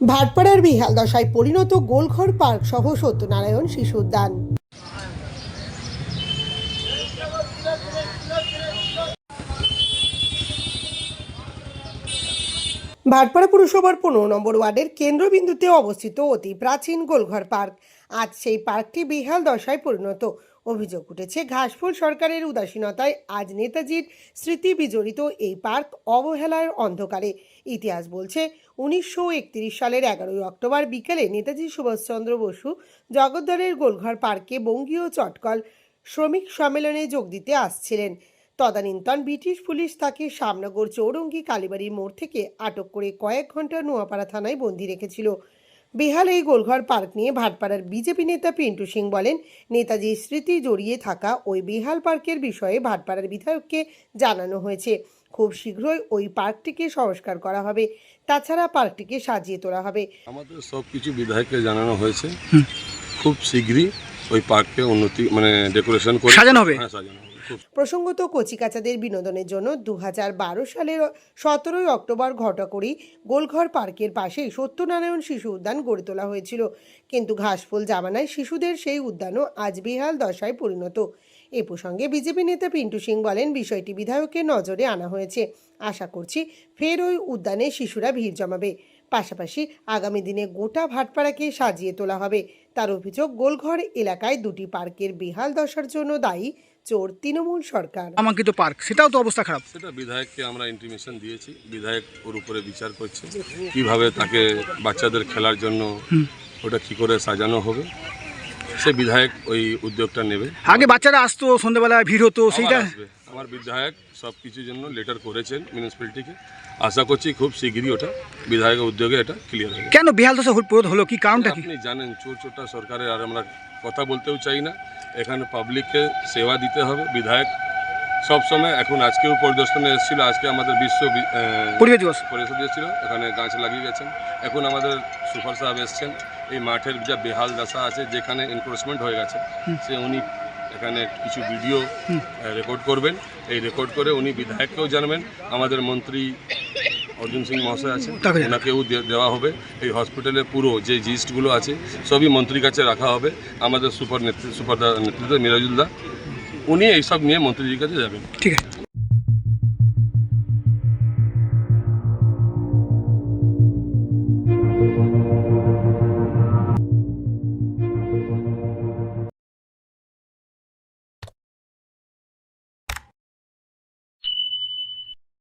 ভাটপাড়ার বিহাল দশায় পরিণত গোলঘর পার্ক সহ সত্যনারায়ণ শিশু উদ্যান। ভাটপাড়া পুরসভার 15 নম্বর ওয়ার্ডের কেন্দ্রবিন্দুতে অবস্থিত অতি প্রাচীন গোলঘর পার্ক আজ সেই পার্কটি বিহাল দশায় পরিণত। অভিযোগ উঠেছে ঘাসফুল সরকারের উদাসীনতায় আজ নেতাজির স্মৃতি বিজড়িত এই পার্ক অবহেলার অন্ধকারে। ইতিহাস বলছে 1931 সালের 11ই অক্টোবর বিকেলে নেতাজি সুভাষচন্দ্র বসু জগদ্দলের গোলঘর পার্কে বঙ্গীয় চটকল শ্রমিক সম্মেলনে যোগ দিতে আসছিলেন। তদানীন্তন ব্রিটিশ পুলিশ তাকে শ্যামনগর চৌরঙ্গি কালীবাড়ির মোড় থেকে আটক করে কয়েক ঘন্টা নোয়াপাড়া থানায় বন্দি রেখেছিল। বেহাল এই গোলঘর পার্ক নিয়ে ভাটপাড়ার বিজেপি নেতা পিন্টু সিং বলেন, নেতাজির স্মৃতি জড়িয়ে থাকা ওই বেহাল পার্কের বিষয়ে ভাটপাড়ার বিধায়ককে জানানো হয়েছে। খুব শীঘ্রই ওই পার্কটিকে সংস্কার করা হবে, তাছাড়া পার্কটিকে সাজিয়ে তোলা হবে। আমাদের সব কিছু বিধায়ককে জানানো হয়েছে, খুব শীঘ্রই ওই পার্ককে উন্নতি ডেকোরেশন করে সাজানো হবে। প্রসঙ্গত কচিকাচাদের বিনোদনের জন্য 2012 সালের 17ই অক্টোবর ঘটাকড়ি গোলঘর পার্কের পাশেই সত্যনারায়ণ শিশু উদ্যান গড়ে তোলা হয়েছিল, কিন্তু ঘাসফুল জামানায় শিশুদের সেই উদ্যানও আজ বেহাল দশায় পরিণত। এ প্রসঙ্গে বিজেপি নেতা পিন্টু সিং বলেন, বিষয়টি বিধায়কের নজরে আনা হয়েছে। আশা করছি ফের ওই উদ্যানে শিশুরা ভিড় জমাবে। পাশাপাশি আগামী দিনে গোটা ভাটপাড়াকে সাজিয়ে তোলা হবে। তার অভিযোগ, গোলঘর এলাকায় দুটি পার্কের বেহাল দশার জন্য দায়ী চোর তৃণমূল সরকার। নামাঙ্কিত পার্ক, সেটাও তো অবস্থা খারাপ। সেটা বিধায়ককে আমরা ইন্টিমেশন দিয়েছি, বিধায়ক ওর উপরে বিচার করছে কিভাবে তাকে বাচ্চাদের খেলার জন্য ওটা কি করে সাজানো হবে। সে বিধায়ক ওই উদ্যোগটা নেবে। আগে বাচ্চারা আসতো, সন্ধ্যেবেলা ভিড় হতো, সেইটা আমার বিধায়ক সব কিছুর জন্য লেটার করেছেন মিউনিসিপ্যালিটিকে। আশা করছি খুব শীঘ্রই ওটা বিধায়কের উদ্যোগে এটা ক্লিয়ার হবে। কেন বেহাল দশা হলো, কি কারণটা কি? আপনি জানেন চোরটা সরকারের, আর আমরা কথা বলতেও চাই না। এখানে পাবলিককে সেবা দিতে হবে। বিধায়ক সবসময়, এখন আজকেও পরিদর্শনে এসেছিল, আজকে আমাদের বিশ্ব পরিবেশ দিবস এসেছিল, এখানে গাছ লাগিয়ে গেছেন। এখন আমাদের সুপার সাহেব এসছেন, এই মাঠের যা বেহাল দশা আছে, যেখানে এনক্রোচমেন্ট হয়ে গেছে, সে উনি এখানে কিছু ভিডিও রেকর্ড করবেন। এই রেকর্ড করে উনি বিধায়ককেও জানাবেন। আমাদের মন্ত্রী অর্জুন সিং মহাশয় আছেন, ওনাকেও দেওয়া হবে। এই হসপিটালে পুরো যে জিস্টগুলো আছে সবই মন্ত্রীর কাছে রাখা হবে। আমাদের সুপার নেতৃত্ব মিরাজুল্লাহ, উনি এইসব নিয়ে মন্ত্রীজির কাছে যাবেন। ঠিক আছে।